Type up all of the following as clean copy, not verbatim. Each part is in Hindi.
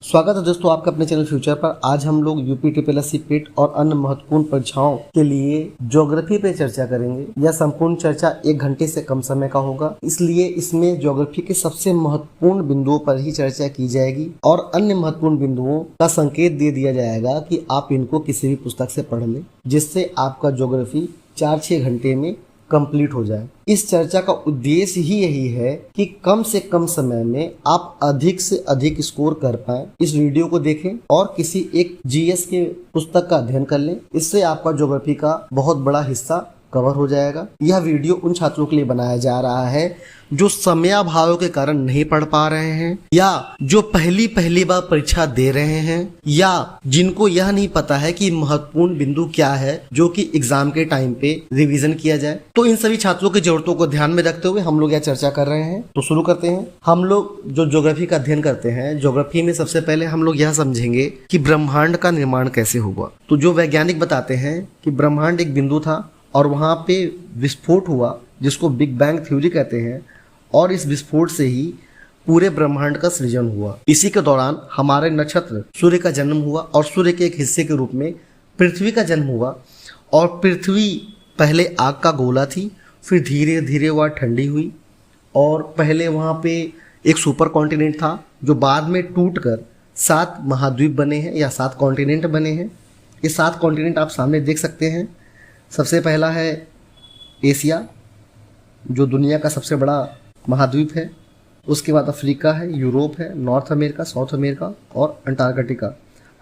स्वागत है दोस्तों आपका अपने चैनल फ्यूचर पर। आज हम लोग यूपी ट्रिपल एस सी पेट और अन्य महत्वपूर्ण परीक्षाओं के लिए ज्योग्राफी पे चर्चा करेंगे। यह संपूर्ण चर्चा 1 घंटे से कम समय का होगा, इसलिए इसमें ज्योग्राफी के सबसे महत्वपूर्ण बिंदुओं पर ही चर्चा की जाएगी और अन्य महत्वपूर्ण बिंदुओं का संकेत दे दिया जाएगा कि आप इनको किसी भी पुस्तक से पढ़ लें, जिससे आपका ज्योग्राफी 4-6 घंटे में कंप्लीट हो जाए। इस चर्चा का उद्देश्य ही यही है कि कम से कम समय में आप अधिक से अधिक स्कोर कर पाएं। इस वीडियो को देखें और किसी एक जीएस के पुस्तक का अध्ययन कर लें। इससे आपका ज्योग्राफी का बहुत बड़ा हिस्सा कवर हो जाएगा। यह वीडियो उन छात्रों के लिए बनाया जा रहा है जो समयाभाव के कारण नहीं पढ़ पा रहे हैं, या जो पहली बार परीक्षा दे रहे हैं, या जिनको यह नहीं पता है कि महत्वपूर्ण बिंदु क्या है जो कि एग्जाम के टाइम पे रिवीजन किया जाए। तो इन सभी छात्रों की जरूरतों को ध्यान में रखते हुए हम लोग यह चर्चा कर रहे हैं। तो शुरू करते हैं। हम लोग जो ज्योग्राफी का अध्ययन करते हैं, ज्योग्राफी में सबसे पहले हम लोग यह समझेंगे कि ब्रह्मांड का निर्माण कैसे हुआ। तो जो वैज्ञानिक बताते हैं कि ब्रह्मांड एक बिंदु था और वहां पे विस्फोट हुआ, जिसको बिग बैंग थ्योरी कहते हैं, और इस विस्फोट से ही पूरे ब्रह्मांड का सृजन हुआ। इसी के दौरान हमारे नक्षत्र सूर्य का जन्म हुआ और सूर्य के एक हिस्से के रूप में पृथ्वी का जन्म हुआ। और पृथ्वी पहले आग का गोला थी, फिर धीरे धीरे वह ठंडी हुई और पहले वहाँ पे एक सुपर कॉन्टिनेंट था जो बाद में टूटकर 7 महाद्वीप बने हैं या 7 कॉन्टिनेंट बने हैं। ये 7 कॉन्टिनेंट आप सामने देख सकते हैं। सबसे पहला है एशिया, जो दुनिया का सबसे बड़ा महाद्वीप है। उसके बाद अफ्रीका है, यूरोप है, नॉर्थ अमेरिका, साउथ अमेरिका और अंटार्कटिका।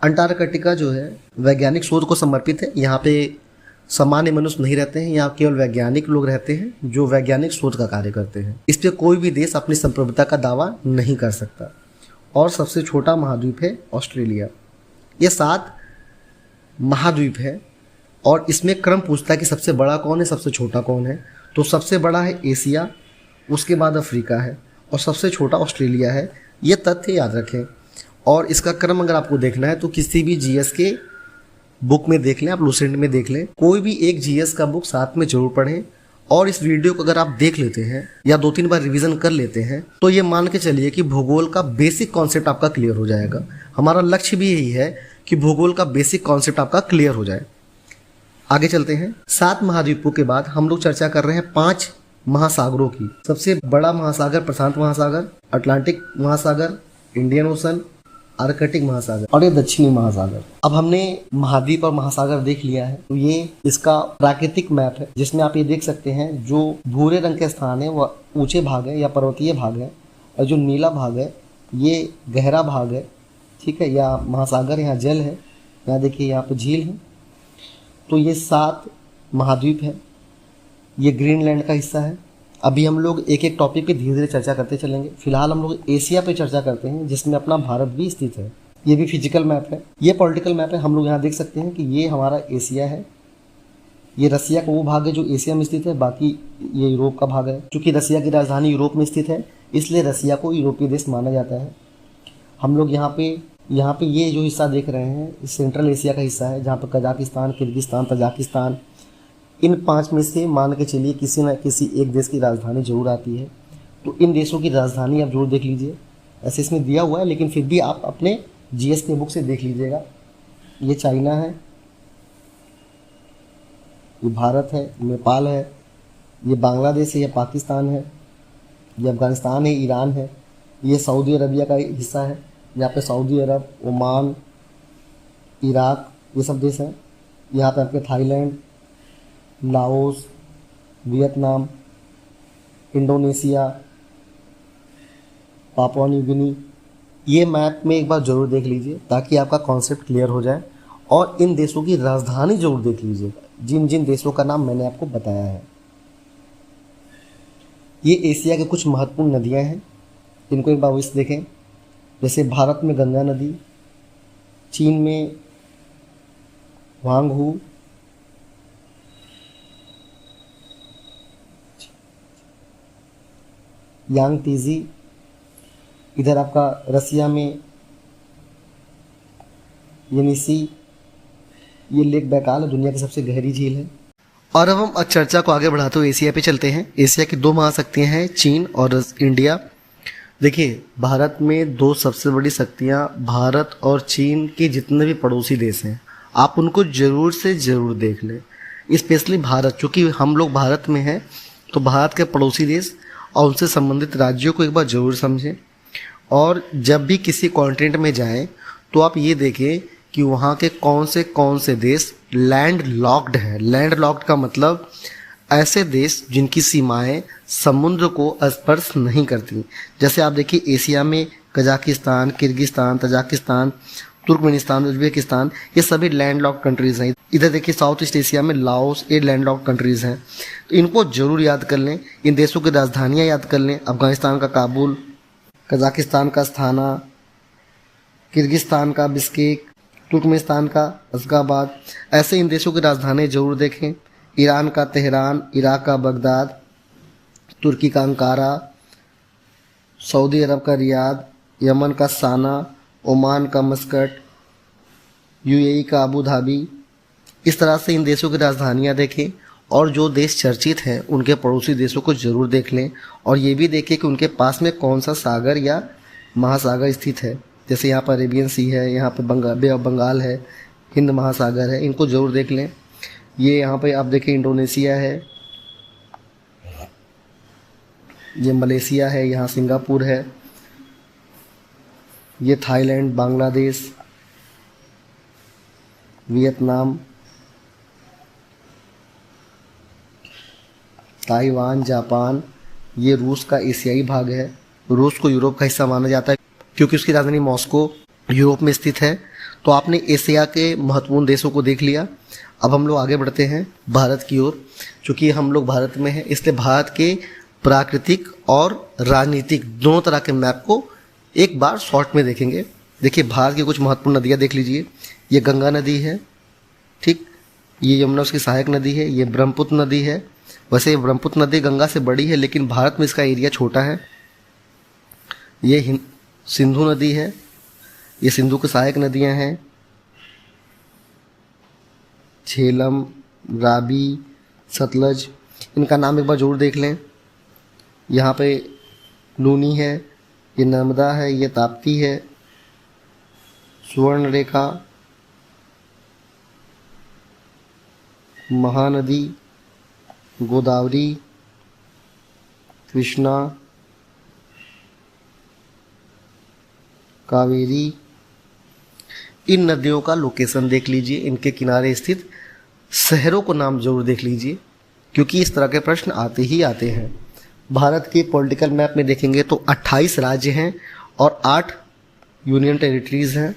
अंटार्कटिका जो है वैज्ञानिक शोध को समर्पित है। यहाँ पे सामान्य मनुष्य नहीं रहते हैं, यहाँ केवल वैज्ञानिक लोग रहते हैं जो वैज्ञानिक शोध का कार्य करते हैं। इस पर कोई भी देश अपनी संप्रभुता का दावा नहीं कर सकता। और सबसे छोटा महाद्वीप है ऑस्ट्रेलिया। ये 7 महाद्वीप है और इसमें क्रम पूछता है कि सबसे बड़ा कौन है, सबसे छोटा कौन है। तो सबसे बड़ा है एशिया, उसके बाद अफ्रीका है और सबसे छोटा ऑस्ट्रेलिया है। ये तथ्य याद रखें। और इसका क्रम अगर आपको देखना है तो किसी भी जीएस के बुक में देख लें, आप लूसेंट में देख लें, कोई भी एक जीएस का बुक साथ में जरूर पढ़ें। और इस वीडियो को अगर आप देख लेते हैं या 2-3 बार रिवीजन कर लेते हैं तो ये मान के चलिए कि भूगोल का बेसिक कॉन्सेप्ट आपका क्लियर हो जाएगा। हमारा लक्ष्य भी यही है कि भूगोल का बेसिक कॉन्सेप्ट आपका क्लियर हो जाए। आगे चलते हैं। 7 महाद्वीपों के बाद हम लोग चर्चा कर रहे हैं 5 महासागरों की। सबसे बड़ा महासागर प्रशांत महासागर, अटलांटिक महासागर, इंडियन ओशन, आर्कटिक महासागर और ये दक्षिणी महासागर। अब हमने महाद्वीप और महासागर देख लिया है, तो ये इसका प्राकृतिक मैप है जिसमें आप ये देख सकते हैं जो भूरे रंग के स्थान है वह ऊंचे भाग है या पर्वतीय भाग है, और जो नीला भाग है ये गहरा भाग है। ठीक है, या महासागर, यहाँ जल है, यहाँ देखिए यहाँ पे झील है। तो ये 7 महाद्वीप है। ये ग्रीनलैंड का हिस्सा है। अभी हम लोग एक एक टॉपिक पे धीरे धीरे चर्चा करते चलेंगे। फिलहाल हम लोग एशिया पे चर्चा करते हैं, जिसमें अपना भारत भी स्थित है। ये भी फिजिकल मैप है, ये पॉलिटिकल मैप है। हम लोग यहाँ देख सकते हैं कि ये हमारा एशिया है। ये रसिया का वो भाग है जो एशिया में स्थित है, बाकी ये यूरोप का भाग है। चूँकि रसिया की राजधानी यूरोप में स्थित है, इसलिए रसिया को यूरोपीय देश माना जाता है। हम लोग यहाँ पे ये जो हिस्सा देख रहे हैं सेंट्रल एशिया का हिस्सा है, जहाँ पर कजाकिस्तान, किर्गिस्तान, तजाकिस्तान, इन 5 में से मान के चलिए किसी न किसी एक देश की राजधानी जरूर आती है। तो इन देशों की राजधानी आप जरूर देख लीजिए। ऐसे इसमें दिया हुआ है, लेकिन फिर भी आप अपने जीएस के बुक से देख लीजिएगा। ये चाइना है, ये भारत है, नेपाल है, ये बांग्लादेश है, ये पाकिस्तान है, ये अफगानिस्तान है, ईरान है, ये सऊदी अरबिया का हिस्सा है। यहाँ पे सऊदी अरब, ओमान, इराक, ये सब देश हैं। यहाँ पे आपके Thailand, Laos, Vietnam, Indonesia, Papua New Guinea. ये मैप में एक बार ज़रूर देख लीजिए ताकि आपका कॉन्सेप्ट क्लियर हो जाए। और इन देशों की राजधानी जरूर देख लीजिएगा, जिन जिन देशों का नाम मैंने आपको बताया है। ये एशिया के कुछ महत्वपूर्ण नदियाँ हैं, इनको एक बार वैसे देखें। जैसे भारत में गंगा नदी, चीन में वांगहू, यांगतीजी, इधर आपका रसिया में येनिसी, ये लेक बैकाल है, दुनिया की सबसे गहरी झील है। और अब हम चर्चा को आगे बढ़ाते हुए एशिया पे चलते हैं। एशिया की 2 महाशक्तियाँ हैं, चीन और इंडिया। देखिए, भारत में दो सबसे बड़ी शक्तियां भारत और चीन के जितने भी पड़ोसी देश हैं, आप उनको ज़रूर से ज़रूर देख लें। स्पेशली भारत, चूँकि हम लोग भारत में हैं, तो भारत के पड़ोसी देश और उनसे संबंधित राज्यों को एक बार ज़रूर समझें। और जब भी किसी कॉन्टिनेंट में जाएं तो आप ये देखें कि वहाँ के कौन से देश लैंड लॉक्ड हैं। लैंड लॉक्ड का मतलब ऐसे देश जिनकी सीमाएं समुद्र को स्पर्श नहीं करती। जैसे आप देखिए, एशिया में Kazakhstan, Kyrgyzstan, Tajikistan, Turkmenistan, Uzbekistan, ये सभी लैंड लॉक्ड कंट्रीज़ हैं। इधर देखिए साउथ ईस्ट एशिया में लाओस, ये लैंड लॉक्ड कंट्रीज़ हैं। तो इनको ज़रूर याद कर लें, इन देशों की राजधानियाँ याद कर लें। अफगानिस्तान का काबुल, कजाकिस्तान का अस्थाना, किर्गिस्तान का बिश्केक, तुर्कमेनिस्तान का अशगाबाद। ऐसे इन देशों की राजधानी जरूर देखें। ईरान का तेहरान, इराक का बगदाद, तुर्की का अंकारा, सऊदी अरब का रियाद, यमन का साना, ओमान का मस्कट, यूएई का अबू धाबी। इस तरह से इन देशों की राजधानियां देखें और जो देश चर्चित हैं उनके पड़ोसी देशों को ज़रूर देख लें। और ये भी देखें कि उनके पास में कौन सा सागर या महासागर स्थित है। जैसे यहाँ पर अरेबियन सी है, यहाँ पर बे ऑफ बंगाल है, हिंद महासागर है, इनको ज़रूर देख लें। ये यहाँ पे आप देखें इंडोनेशिया है, ये मलेशिया है, यहाँ सिंगापुर है, ये Thailand, Bangladesh, Vietnam, Taiwan, Japan. ये रूस का एशियाई भाग है। रूस को यूरोप का हिस्सा माना जाता है क्योंकि उसकी राजधानी मॉस्को यूरोप में स्थित है। तो आपने एशिया के महत्वपूर्ण देशों को देख लिया। अब हम लोग आगे बढ़ते हैं भारत की ओर। चूँकि हम लोग भारत में हैं, इसलिए भारत के प्राकृतिक और राजनीतिक दोनों तरह के मैप को एक बार शॉर्ट में देखेंगे। देखिए, भारत की कुछ महत्वपूर्ण नदियाँ देख लीजिए। ये गंगा नदी है, ठीक, ये यमुना उसकी सहायक नदी है, ये ब्रह्मपुत्र नदी है। वैसे ब्रह्मपुत्र नदी गंगा से बड़ी है, लेकिन भारत में इसका एरिया छोटा है। ये सिंधु नदी है, ये सिंधु की सहायक नदियां हैं। झेलम, रावी, सतलज, इनका नाम एक बार जरूर देख लें। यहाँ पे लूनी है, ये नर्मदा है, ये ताप्ती है, सुवर्णरेखा, महानदी, गोदावरी, कृष्णा, कावेरी। इन नदियों का लोकेशन देख लीजिए, इनके किनारे स्थित शहरों को नाम जरूर देख लीजिए, क्योंकि इस तरह के प्रश्न आते ही आते हैं। भारत के पॉलिटिकल मैप में देखेंगे तो 28 राज्य हैं और 8 यूनियन टेरिटरीज़ हैं।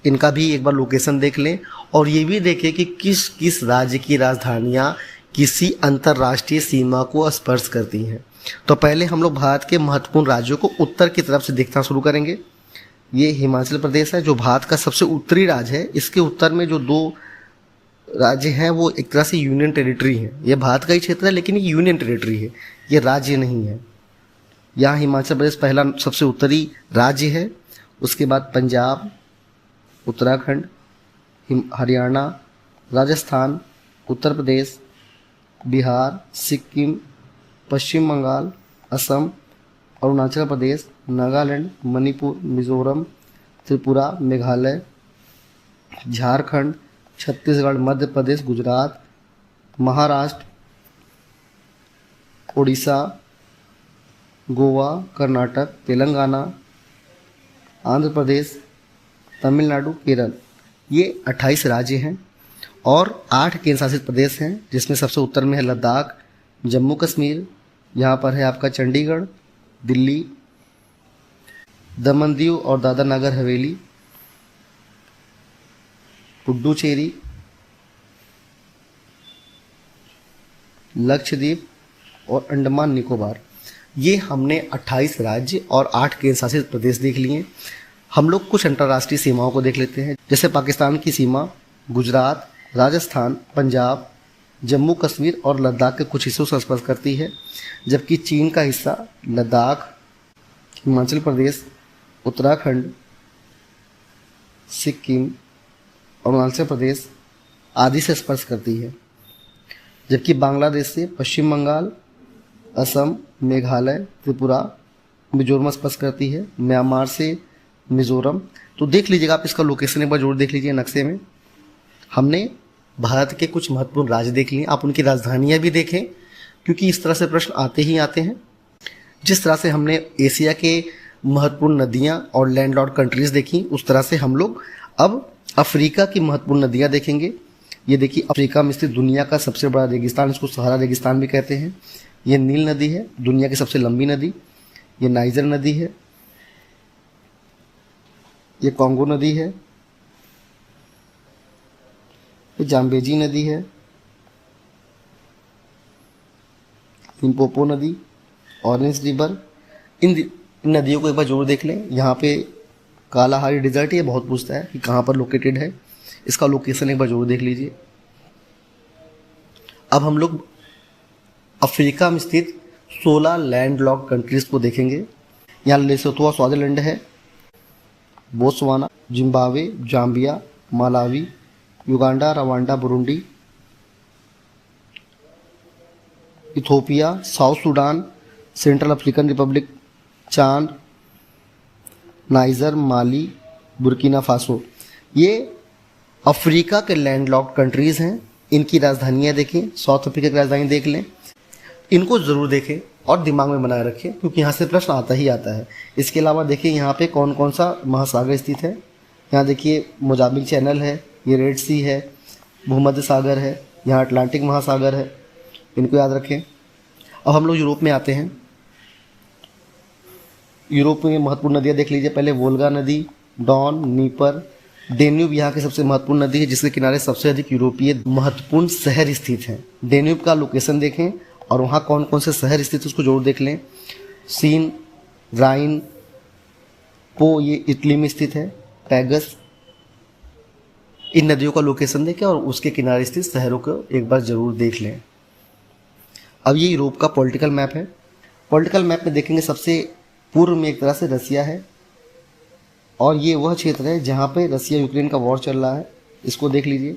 इनका भी एक बार लोकेशन देख लें और ये भी देखें कि किस किस राज्य की राजधानियाँ किसी अंतर्राष्ट्रीय सीमा को स्पर्श करती हैं। तो पहले हम लोग भारत के महत्वपूर्ण राज्यों को उत्तर की तरफ से देखना शुरू करेंगे। ये हिमाचल प्रदेश है, जो भारत का सबसे उत्तरी राज्य है। इसके उत्तर में जो 2 राज्य हैं वो एक तरह से यूनियन टेरिटरी हैं। ये भारत का ही क्षेत्र है, लेकिन ये यूनियन टेरिटरी है, ये राज्य नहीं है। यहाँ हिमाचल प्रदेश पहला सबसे उत्तरी राज्य है। उसके बाद पंजाब, उत्तराखंड, हरियाणा, राजस्थान, उत्तर प्रदेश, बिहार, सिक्किम, पश्चिम बंगाल, असम, अरुणाचल प्रदेश, नागालैंड, मणिपुर, मिजोरम, त्रिपुरा, मेघालय, झारखंड, छत्तीसगढ़, मध्य प्रदेश, गुजरात, महाराष्ट्र, उड़ीसा, गोवा, कर्नाटक, तेलंगाना, आंध्र प्रदेश, तमिलनाडु, केरल। ये 28 राज्य हैं और 8 केंद्र शासित प्रदेश हैं, जिसमें सबसे उत्तर में है लद्दाख, जम्मू कश्मीर, यहाँ पर है आपका चंडीगढ़, दिल्ली, दमन दीव और दादरा नगर हवेली, पुडुचेरी, लक्षद्वीप और अंडमान निकोबार। ये हमने 28 राज्य और 8 केंद्र शासित प्रदेश देख लिए। हम लोग कुछ अंतर्राष्ट्रीय सीमाओं को देख लेते हैं। जैसे पाकिस्तान की सीमा गुजरात, राजस्थान, पंजाब, जम्मू कश्मीर और लद्दाख के कुछ हिस्सों से स्पर्श करती है, जबकि चीन का हिस्सा लद्दाख, हिमाचल प्रदेश, उत्तराखंड, सिक्किम, अरुणाचल प्रदेश आदि से स्पर्श करती है। जबकि बांग्लादेश से पश्चिम बंगाल, असम, मेघालय, त्रिपुरा, मिजोरम स्पर्श करती है, म्यांमार से मिजोरम। तो देख लीजिएगा आप इसका लोकेशन एक बार जरूर देख लीजिए नक्शे में। हमने भारत के कुछ महत्वपूर्ण राज्य देख लिए, आप उनकी राजधानियां भी देखें क्योंकि इस तरह से प्रश्न आते ही आते हैं। जिस तरह से हमने एशिया के महत्वपूर्ण नदियां और लैंडलॉर्ड कंट्रीज देखी, उस तरह से हम लोग अब अफ्रीका की महत्वपूर्ण नदियां देखेंगे। ये देखिए अफ्रीका में स्थित दुनिया का सबसे बड़ा रेगिस्तान, इसको सहारा रेगिस्तान भी कहते हैं। ये नील नदी है, दुनिया की सबसे लंबी नदी। ये नाइजर नदी है, ये कॉन्गो नदी है, ये जाम्बेजी नदी है, लिम्पोपो नदी, ऑरेंज रिवर। इन नदियों को एक बार जरूर देख लें। यहाँ पे कालाहारी डिजर्ट ये बहुत पूछता है कि कहाँ पर लोकेटेड है, इसका लोकेशन एक बार जरूर देख लीजिए। अब हम लोग अफ्रीका में स्थित 16 लैंडलॉक्ड कंट्रीज को देखेंगे। यहाँ लेसोथो स्वाजिलैंड है, Botswana, Zimbabwe, Zambia, Malawi, Uganda, Rwanda, Burundi, Ethiopia, South Sudan, Central African Republic, Chad, Niger, Mali, Burkina Faso. ये अफ्रीका के लैंडलॉक्ड कंट्रीज़ हैं। इनकी राजधानियाँ देखें, साउथ अफ्रीका की राजधानी देख लें, इनको ज़रूर देखें और दिमाग में बनाए रखें क्योंकि यहाँ से प्रश्न आता ही आता है। इसके अलावा देखिए यहाँ पे कौन कौन सा महासागर स्थित है। यहाँ देखिए मोजाम्बिक चैनल है, ये रेड सी है, भूमध्य सागर है, यहाँ अटलांटिक महासागर है, इनको याद रखें। अब हम लोग यूरोप में आते हैं। यूरोप में महत्वपूर्ण नदियाँ देख लीजिए। पहले वोल्गा नदी, डॉन, नीपर, डेन्यूब यहाँ की सबसे महत्वपूर्ण नदी है जिसके किनारे सबसे अधिक यूरोपीय महत्वपूर्ण शहर स्थित हैं। डेन्यूब का लोकेशन देखें और वहाँ कौन कौन से शहर स्थित है उसको जरूर देख लें। सीन, राइन, पो ये इटली में स्थित है, पैगस। इन नदियों का लोकेशन देखें और उसके किनारे स्थित शहरों को एक बार जरूर देख लें। अब ये यूरोप का पॉलिटिकल मैप है। पॉलिटिकल मैप में देखेंगे सबसे पूर्व में एक तरह से रसिया है और ये वह क्षेत्र है जहाँ पे रसिया यूक्रेन का वॉर चल रहा है, इसको देख लीजिए।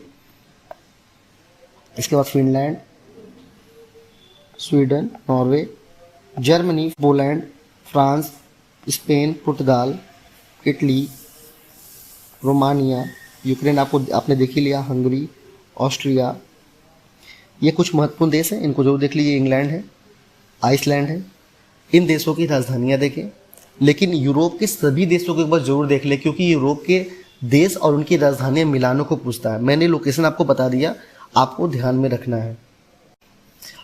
इसके बाद Finland, Sweden, Norway, Germany, Poland, France, Spain, पुर्तगाल, इटली, रोमानिया, यूक्रेन आपने देख ही लिया, हंगरी, ऑस्ट्रिया। ये कुछ महत्वपूर्ण देश हैं, इनको जरूर देख लीजिए। इंग्लैंड है, आइसलैंड है। इन देशों की राजधानियाँ देखें, लेकिन यूरोप के सभी देशों को एक बार जरूर देख लें क्योंकि यूरोप के देश और उनकी राजधानियाँ मिलानों को पूछता है। मैंने लोकेशन आपको बता दिया, आपको ध्यान में रखना है।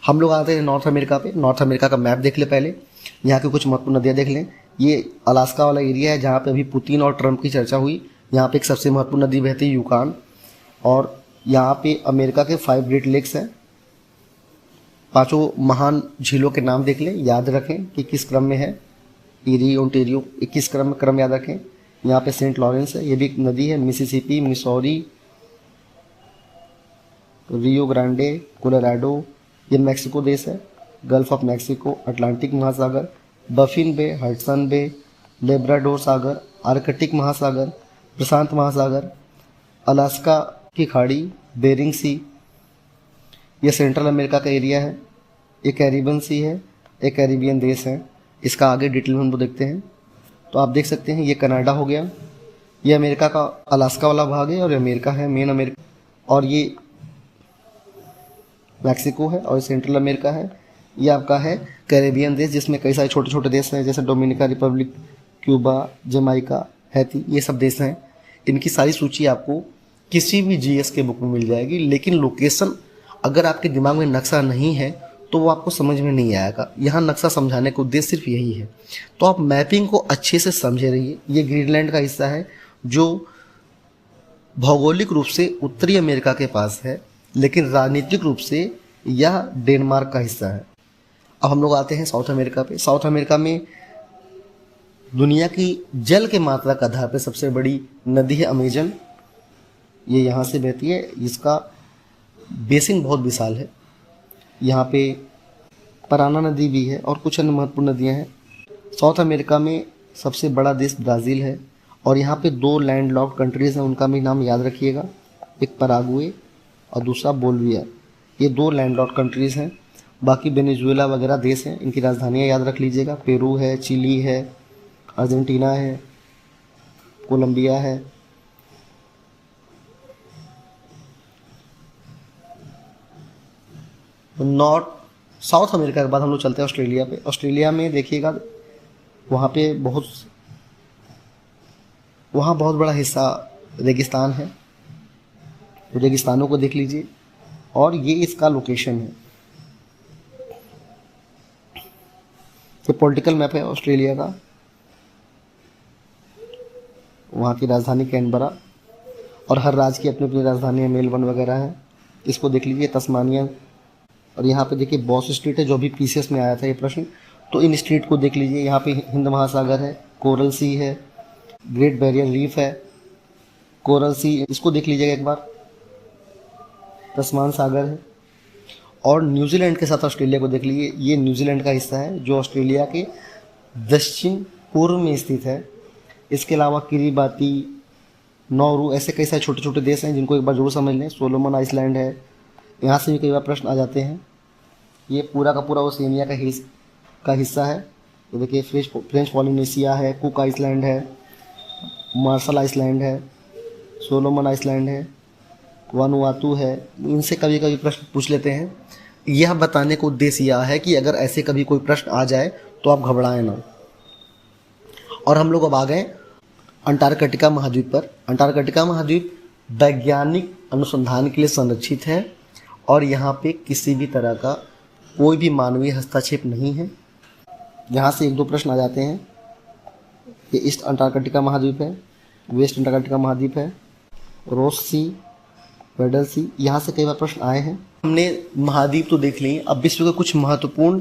हम लोग आते हैं नॉर्थ अमेरिका पे। नॉर्थ अमेरिका का मैप देख ले पहले, यहाँ की कुछ महत्वपूर्ण नदियाँ देख लें। ये अलास्का वाला एरिया है जहाँ पे अभी पुतिन और ट्रंप की चर्चा हुई। यहाँ पे एक सबसे महत्वपूर्ण नदी बहती है यूकान, और यहाँ पे अमेरिका के 5 ग्रेट लेक्स हैं। 5 महान झीलों के नाम देख लें, याद रखें कि किस क्रम में है। ईरी, ओंटेरियो, 21 क्रम याद रखें। यहाँ पे सेंट लॉरेंस है, ये भी एक नदी है। Mississippi, Missouri, Rio Grande, Colorado, ये मैक्सिको देश है। गल्फ ऑफ मैक्सिको, अटलांटिक महासागर, बफिन बे, हडसन बे, लेब्राडोर सागर, आर्कटिक महासागर, प्रशांत महासागर, अलास्का की खाड़ी, बेरिंग सी। ये सेंट्रल अमेरिका का एरिया है। ये कैरिबियन सी है, एक कैरिबियन देश है। इसका आगे डिटेल में हम लोग देखते हैं तो आप देख सकते हैं ये कनाडा हो गया, ये अमेरिका का अलास्का वाला भाग है और ये अमेरिका है, मेन अमेरिका, और ये मैक्सिको है और सेंट्रल अमेरिका है। ये आपका है कैरेबियन देश जिसमें कई सारे छोटे छोटे देश हैं जैसे Dominica Republic, Cuba, Jamaica, Haiti, ये सब देश हैं। इनकी सारी सूची आपको किसी भी जीएस के बुक में मिल जाएगी, लेकिन लोकेशन अगर आपके दिमाग में नक्शा नहीं है तो वो आपको समझ में नहीं आएगा। यहाँ नक्शा समझाने का उद्देश्य सिर्फ यही है। तो आप मैपिंग को अच्छे से समझे रहिए। ये ग्रीनलैंड का हिस्सा है जो भौगोलिक रूप से उत्तरी अमेरिका के पास है, लेकिन राजनीतिक रूप से यह डेनमार्क का हिस्सा है। अब हम लोग आते हैं साउथ अमेरिका पे। साउथ अमेरिका में दुनिया की जल के मात्रा के आधार पर सबसे बड़ी नदी है अमेजन। ये यहाँ से बहती है, इसका बेसिन बहुत विशाल है। यहाँ पे पराना नदी भी है और कुछ अन्य महत्वपूर्ण नदियाँ हैं। साउथ अमेरिका में सबसे बड़ा देश ब्राज़ील है और यहाँ पे 2 लैंडलॉक्ड कंट्रीज़ हैं, उनका भी नाम याद रखिएगा। एक पराग्वे और दूसरा बोलिविया। ये 2 लैंडलॉक्ड कंट्रीज़ हैं बाकी वेनेजुएला वगैरह देश हैं, इनकी राजधानियाँ याद रख लीजिएगा। पेरू है, चिली है, अर्जेंटीना है, कोलंबिया है। नॉर्थ साउथ अमेरिका के बाद हम लोग चलते हैं ऑस्ट्रेलिया पे। ऑस्ट्रेलिया में देखिएगा वहाँ बहुत बड़ा हिस्सा रेगिस्तान है, तो रेगिस्तानों को देख लीजिए और ये इसका लोकेशन है। ये पॉलिटिकल मैप है ऑस्ट्रेलिया का। वहाँ की राजधानी कैनबरा और हर राज्य की अपनी अपनी राजधानी है, मेलबर्न वगैरह है। इसको देख लीजिए, तस्मानिया। और यहाँ पे देखिए बॉस स्ट्रीट है, जो भी पीसीएस में आया था ये प्रश्न, तो इन स्ट्रीट को देख लीजिए। यहाँ पे हिंद महासागर है, कोरल सी है, ग्रेट बैरियर रीफ है, कोरल सी, इसको देख लीजिएगा एक बार, तस्मान सागर है। और न्यूजीलैंड के साथ ऑस्ट्रेलिया को देख लीजिए, ये न्यूजीलैंड का हिस्सा है जो ऑस्ट्रेलिया के दक्षिण पूर्व में स्थित है। इसके अलावा किरीबाती, नौरू, ऐसे कई सारे छोटे छोटे देश हैं जिनको एक बार जरूर समझ लें। सोलोमन आइसलैंड है, यहाँ से भी कई बार प्रश्न आ जाते हैं। ये पूरा का पूरा ओशिनिया का हिस्सा है। तो देखिए फ्रेंच पॉलिनेशिया है, कुक आइसलैंड है, मार्शल आइसलैंड है, सोलोमन आइसलैंड है, वानुआतू है। इनसे कभी कभी प्रश्न पूछ लेते हैं। यह बताने का उद्देश्य यह है कि अगर ऐसे कभी कोई प्रश्न आ जाए तो आप घबराएं ना। और हम लोग अब आ गए अंटार्कटिका महाद्वीप पर। अंटार्कटिका महाद्वीप वैज्ञानिक अनुसंधान के लिए संरक्षित है और यहाँ पे किसी भी तरह का कोई भी मानवीय हस्तक्षेप नहीं है। यहाँ से एक दो प्रश्न आ जाते हैं। ये ईस्ट अंटार्कटिका महाद्वीप है, वेस्ट अंटार्कटिका महाद्वीप है, रोस सी, वेडल सी, यहाँ से कई बार प्रश्न आए हैं। हमने महाद्वीप तो देख लिए, अब विश्व के कुछ महत्वपूर्ण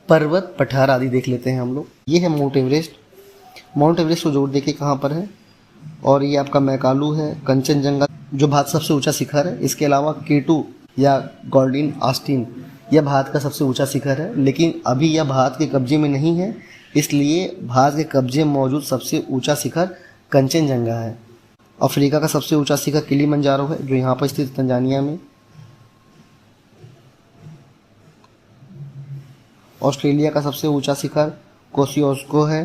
पर्वत पठार आदि देख लेते हैं हम लोग। ये है माउंट एवरेस्ट। माउंट एवरेस्ट को जोड़ देखिए कहाँ पर है। और ये आपका मैकालू है, कंचनजंगा जो भारत का सबसे ऊंचा शिखर है। इसके अलावा केटू या गॉर्डिन आस्टिन, यह भारत का सबसे ऊंचा शिखर है, लेकिन अभी यह भारत के कब्जे में नहीं है, इसलिए भारत के कब्जे में मौजूद सबसे ऊंचा शिखर कंचनजंगा है। अफ्रीका का सबसे ऊंचा शिखर किलिमंजारो है, जो यहाँ पर स्थित तंजानिया में। ऑस्ट्रेलिया का सबसे ऊंचा शिखर कोसियोस्को है।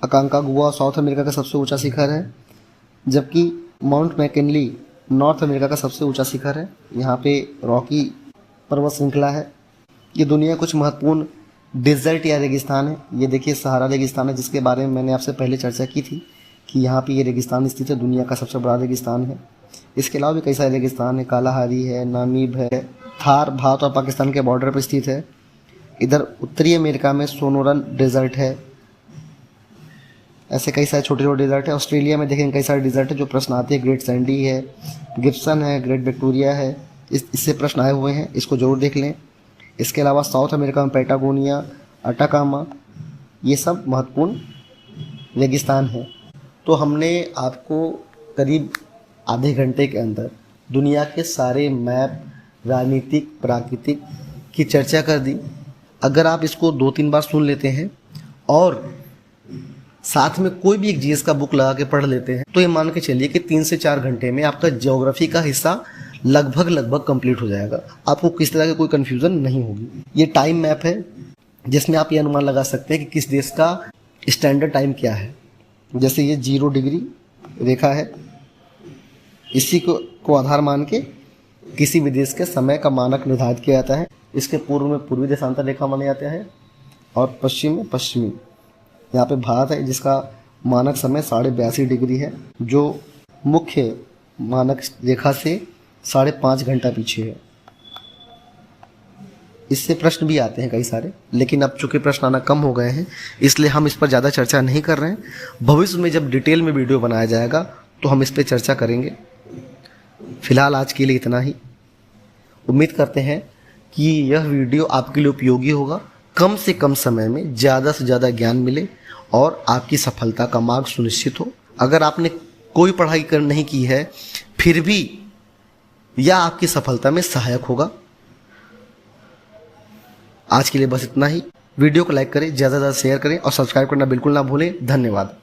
अकांकागुआ साउथ अमेरिका का सबसे ऊंचा शिखर है, जबकि माउंट मैकिनली नॉर्थ अमेरिका का सबसे ऊंचा शिखर है। यहाँ पे रॉकी पर्वत श्रृंखला है। ये दुनिया कुछ महत्वपूर्ण डिजर्ट या रेगिस्तान है। ये देखिए सहारा रेगिस्तान है, जिसके बारे में मैंने आपसे पहले चर्चा की थी कि यहाँ पे ये रेगिस्तान स्थित है, दुनिया का सबसे बड़ा रेगिस्तान है। इसके अलावा भी कई सारे रेगिस्तान है, कालाहारी है, नामीब है, थार भारत और पाकिस्तान के बॉर्डर पर स्थित है। इधर उत्तरी अमेरिका में सोनोरन डेजर्ट है। ऐसे कई सारे छोटे छोटे डेजर्ट है। ऑस्ट्रेलिया में देखें कई सारे डेजर्ट है जो प्रश्न आते हैं। ग्रेट सैंडी है, गिब्सन है, ग्रेट विक्टोरिया है, इससे प्रश्न आए हुए हैं, इसको जरूर देख लें। इसके अलावा साउथ अमेरिका में पैटागोनिया, अटाकामा, ये सब महत्वपूर्ण रेगिस्तान है। तो हमने आपको करीब आधे घंटे के अंदर दुनिया के सारे मैप, राजनीतिक, प्राकृतिक की चर्चा कर दी। अगर आप इसको 2-3 बार सुन लेते हैं और साथ में कोई भी एक जीएस का बुक लगा के पढ़ लेते हैं, तो ये मान के चलिए कि 3 से 4 घंटे में आपका ज्योग्राफी का हिस्सा लगभग कंप्लीट हो जाएगा। आपको किस तरह की कोई कन्फ्यूज़न नहीं होगी। ये टाइम मैप है जिसमें आप ये अनुमान लगा सकते हैं कि किस देश का स्टैंडर्ड टाइम क्या है। जैसे ये 0 डिग्री रेखा है, इसी को आधार मान के किसी भी देश के समय का मानक निर्धारित किया जाता है। इसके पूर्व में पूर्वी देशांतर रेखा माना जाता है और पश्चिम में पश्चिमी। यहाँ पे भारत है जिसका मानक समय 82.5 डिग्री है, जो मुख्य मानक रेखा से 5.5 घंटा पीछे है। इससे प्रश्न भी आते हैं कई सारे, लेकिन अब चूंकि प्रश्न आना कम हो गए हैं इसलिए हम इस पर ज़्यादा चर्चा नहीं कर रहे हैं। भविष्य में जब डिटेल में वीडियो बनाया जाएगा तो हम इस पर चर्चा करेंगे। फिलहाल आज के लिए इतना ही। उम्मीद करते हैं कि यह वीडियो आपके लिए उपयोगी होगा, कम से कम समय में ज़्यादा से ज़्यादा ज्ञान मिले और आपकी सफलता का मार्ग सुनिश्चित हो। अगर आपने कोई पढ़ाई नहीं की है फिर भी यह आपकी सफलता में सहायक होगा। आज के लिए बस इतना ही। वीडियो को लाइक करें, ज़्यादा से ज़्यादा शेयर करें और सब्सक्राइब करना बिल्कुल ना भूलें। धन्यवाद।